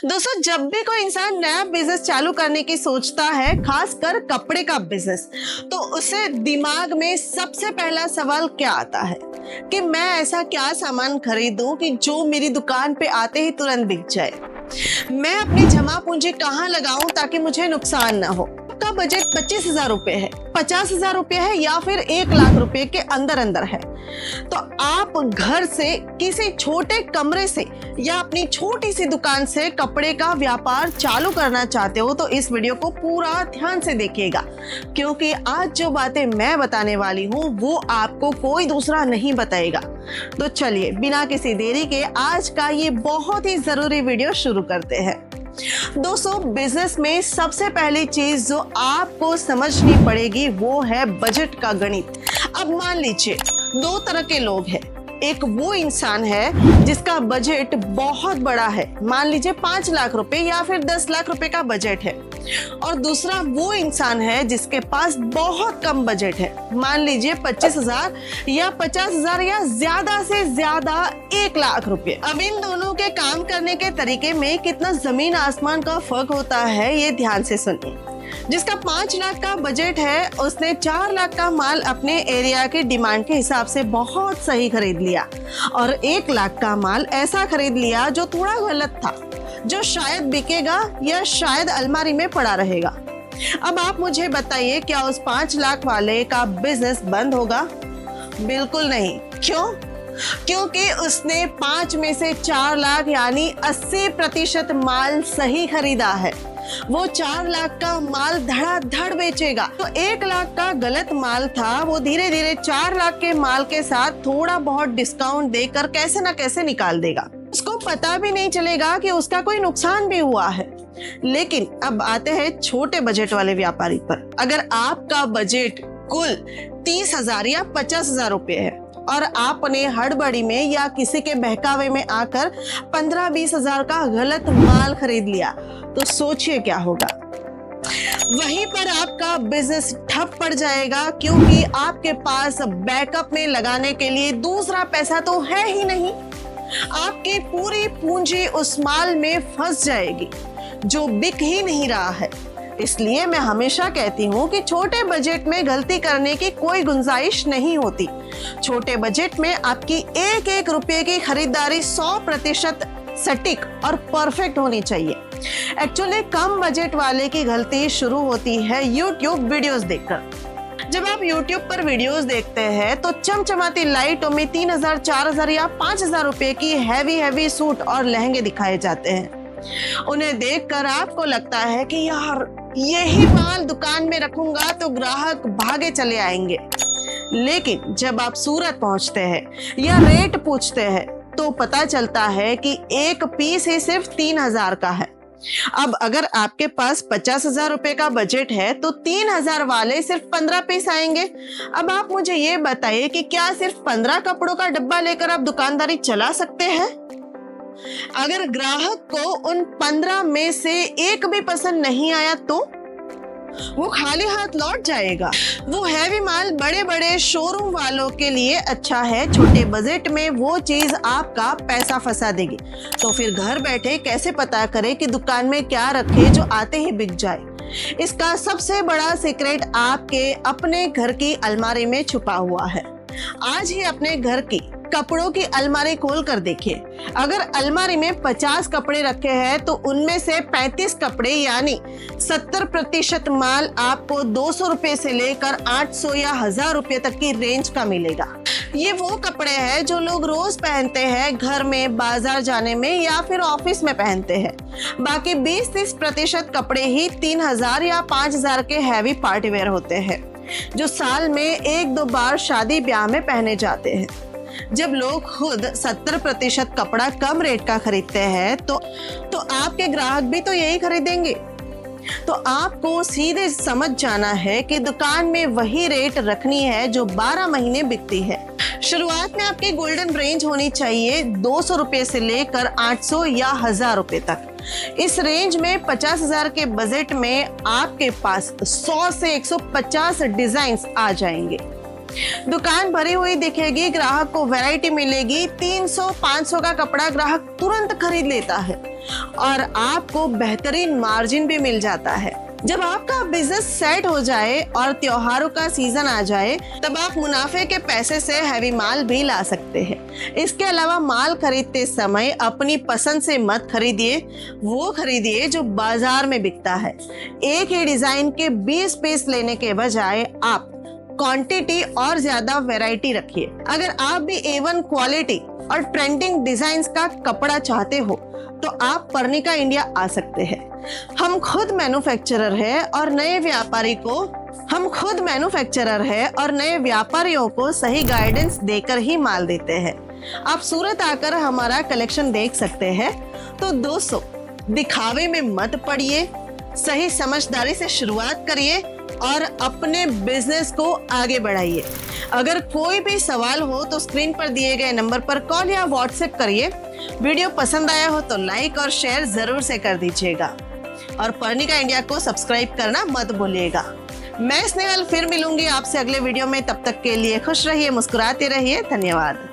दोस्तों, जब भी कोई इंसान नया बिजनेस चालू करने की सोचता है, खासकर कपड़े का बिजनेस, तो उसे दिमाग में सबसे पहला सवाल क्या आता है कि मैं ऐसा क्या सामान खरीदूं कि जो मेरी दुकान पे आते ही तुरंत बिक जाए। मैं अपनी जमा पूंजी कहाँ लगाऊं ताकि मुझे नुकसान ना हो। आपका बजट 25,000 रुपए है, 50,000 रुपए है या फिर 1,00,000 रुपए के अंदर अंदर है, तो आप घर से किसी छोटे कमरे से या अपनी छोटी सी दुकान से कपड़े का व्यापार चालू करना चाहते हो तो इस वीडियो को पूरा ध्यान से देखिएगा, क्योंकि आज जो बातें मैं बताने वाली हूँ वो आपको कोई दूसरा नहीं बताएगा। तो चलिए बिना किसी देरी के आज का ये बहुत ही जरूरी वीडियो शुरू करते हैं। दोस्तों, बिजनेस में सबसे पहली चीज जो आपको समझनी पड़ेगी वो है बजट का गणित। अब मान लीजिए दो तरह के लोग हैं। एक वो इंसान है जिसका बजट बहुत बड़ा है, मान लीजिए 5 लाख रुपए या फिर 10 लाख रुपए का बजट है, और दूसरा वो इंसान है जिसके पास बहुत कम बजट है, मान लीजिए 25,000 या 50,000 या ज्यादा से ज्यादा 1,00,000 रुपए। अब इन दोनों के काम करने के तरीके में कितना जमीन आसमान का फर्क होता है ये ध्यान से सुनिए। जिसका 5 लाख का बजट है उसने 4 लाख का माल अपने एरिया के डिमांड के हिसाब से बहुत सही खरीद लिया, और 1,00,000 का माल ऐसा खरीद लिया जो थोड़ा गलत था, जो शायद बिकेगा या शायद अलमारी में पड़ा रहेगा। अब आप मुझे बताइए, क्या उस 5 लाख वाले का बिजनेस बंद होगा? बिल्कुल नहीं। क्यों? क्योंकि उसने 5 में से 4 लाख यानी 80% माल सही खरीदा है। वो 4 लाख का माल धड़ाधड़ बेचेगा, तो 1,00,000 का गलत माल था वो धीरे धीरे 4 लाख के माल के साथ थोड़ा बहुत डिस्काउंट देकर कैसे ना कैसे निकाल देगा। उसको पता भी नहीं चलेगा कि उसका कोई नुकसान भी हुआ है। लेकिन अब आते हैं छोटे बजट वाले व्यापारी पर। अगर आपका बजट कुल 30,000 या 50,000 रुपए है और आपने हड़बड़ी में या किसी के बहकावे में आकर 15-20 हजार का गलत माल खरीद लिया, तो सोचिए क्या होगा। वहीं पर आपका बिजनेस ठप पड़ जाएगा, क्योंकि आपके पास बैकअप में लगाने के लिए दूसरा पैसा तो है ही नहीं। आपकी पूरी पूंजी उस माल में फंस जाएगी जो बिक ही नहीं रहा है। इसलिए मैं हमेशा कहती हूँ कि छोटे बजट में गलती करने की कोई गुंजाइश नहीं होती। छोटे बजट में आपकी एक एक रुपये की खरीदारी 100% सटीक और परफेक्ट होनी चाहिए। एक्चुअली कम बजट वाले की गलती शुरू होती है YouTube वीडियोस देखकर। जब आप YouTube पर वीडियोस देखते हैं तो चमचमाती लाइटों में 3,000, 4,000 या 5,000 रुपए की हैवी सूट और लहंगे दिखाए जाते हैं। उन्हें देखकर आपको लगता है कि यार यही माल दुकान में रखूंगा तो ग्राहक भागे चले आएंगे। लेकिन जब आप सूरत पहुंचते हैं या रेट पूछते हैं तो पता चलता है कि एक पीस ही सिर्फ 3,000 का है। अब अगर आपके पास 50,000 रुपए का बजट है तो 3,000 वाले सिर्फ 15 पीस आएंगे। अब आप मुझे ये बताइए कि क्या सिर्फ 15 कपड़ों का डब्बा लेकर आप दुकानदारी चला सकते हैं? अगर ग्राहक को उन 15 में से एक भी पसंद नहीं आया तो वो खाली हाथ लौट जाएगा। वो हैवी माल बड़े बड़े शोरूम वालों के लिए अच्छा है, छोटे बजट में वो चीज आपका पैसा फंसा देगी। तो फिर घर बैठे कैसे पता करें कि दुकान में क्या रखे जो आते ही बिक जाए? इसका सबसे बड़ा सीक्रेट आपके अपने घर की अलमारी में छुपा हुआ है। आज ही अपने घर की कपड़ों की अलमारी खोल कर देखिए। अगर अलमारी में 50 कपड़े रखे हैं तो उनमें से 35 कपड़े यानी 70% माल आपको 200 रुपए से लेकर 800 या 1,000 रुपए तक की रेंज का मिलेगा। ये वो कपड़े हैं जो लोग रोज पहनते हैं, घर में, बाजार जाने में या फिर ऑफिस में पहनते हैं। बाकी 20-30% कपड़े ही 3,000 या 5,000 के हैवी पार्टी वेयर होते हैं, जो साल में 1-2 बार शादी ब्याह में पहने जाते हैं। जब लोग खुद 70% कपड़ा कम रेट का खरीदते हैं तो आपके ग्राहक भी तो यही खरीदेंगे। तो आपको सीधे समझ जाना है कि दुकान में वही रेट रखनी है जो 12 महीने बिकती है। शुरुआत में आपकी गोल्डन रेंज होनी चाहिए 200 रुपए से लेकर 800 या 1,000 रुपए तक। इस रेंज में 50,000 के बजट में आपके पास 100 से 150 डिजाइन्स आ जाएंगे। दुकान भरी हुई दिखेगी, ग्राहक को वैरायटी मिलेगी। 300-500 का कपड़ा ग्राहक तुरंत खरीद लेता है। और आपको बेहतरीन मार्जिन भी मिल जाता है। जब आपका बिजनेस सेट हो जाए और त्योहारों का सीजन आ जाए, तब आप मुनाफे के पैसे से हैवी माल भी ला सकते हैं। इसके अलावा माल खरीदते समय अपनी पसंद से मत खरीदिए, वो खरीदिए जो बाजार में बिकता है। एक ही डिजाइन के 20 पीस लेने के बजाय आप क्वांटिटी और ज्यादा वैरायटी रखिए। अगर आप भी A1 क्वालिटी और ट्रेंडिंग डिजाइन्स का कपड़ा चाहते हो तो आप पर्णिका इंडिया आ सकते हैं। हम खुद मैन्युफैक्चरर है और नए व्यापारियों को सही गाइडेंस देकर ही माल देते हैं। आप सूरत आकर हमारा कलेक्शन देख सकते हैं। तो दोस्तों, दिखावे में मत पड़िए, सही समझदारी से शुरुआत करिए और अपने बिजनेस को आगे बढ़ाइए। अगर कोई भी सवाल हो तो स्क्रीन पर दिए गए नंबर पर कॉल या व्हाट्सएप करिए। वीडियो पसंद आया हो तो लाइक और शेयर जरूर से कर दीजिएगा और पर्णिका इंडिया को सब्सक्राइब करना मत भूलिएगा। मैं स्नेहल फिर मिलूंगी आपसे अगले वीडियो में। तब तक के लिए खुश रहिए, मुस्कुराते रहिए। धन्यवाद।